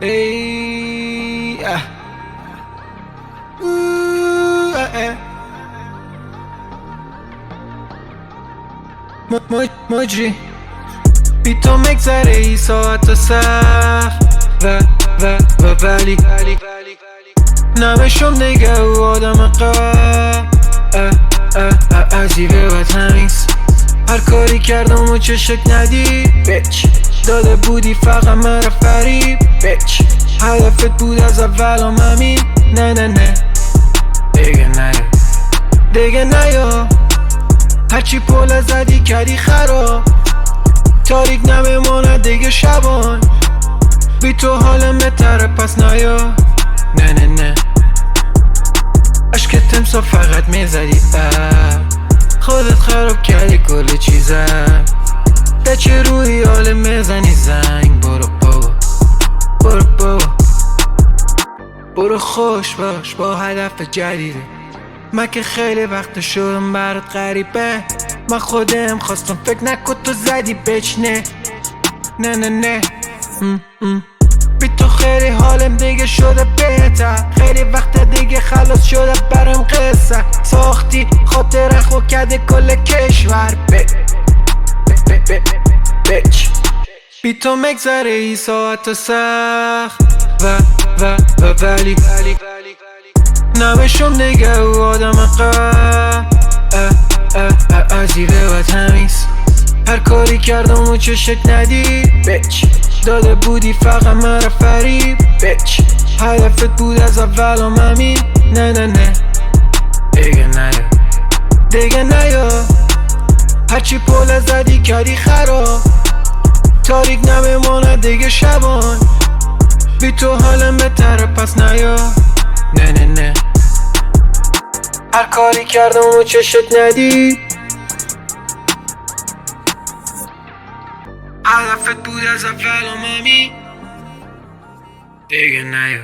ای مجری بی تو مگذره ای ساعت سخت و ولی نمشم دیگه او آدم عجیبه و تمیز. هر کاری کردم و چشک ندی بیچ، داده بودی فقط مرا فریب بیچ. هدفت بود از اولم همین، نه دیگه نیا. هرچی پول زدی کردی خراب، تاریک نمیماند دیگه شبان. بی تو حالم بهتره پس نیا. نه عشق تمسا فقط میزدی خودت خراب کردی کل چیزم. ده چه روی حال میزنی زنگ. برو خوش باش با هدف جدیده. من که خیلی وقت شدم برات غریبه. من خودم خواستم فکر نکن تو زدی بیچ. نه بی تو خیلی حالم دیگه شده بهتر. خیلی وقت دیگه خلاص شده برم قصه. ساختی خاطر خو کرده کل کشور بیچ. بی تو مگذره ای ساعت سخت و ولی نمشم دیگه او آدم عجیبه و تمیز. هر کاری کردم و چشک ندی بیچ، داده بودی فقط مرا فریب بیچ. هدفت بود از اولم همین، نه دیگه نیا. هرچی پول زدی کردی خراب، تاریک نمیماند دیگه شبان. بی تو حالم بهتره پس نیا. نه هر کاری کردم و چشت ندی. هدفت بود از اولم همین، دیگه نیا.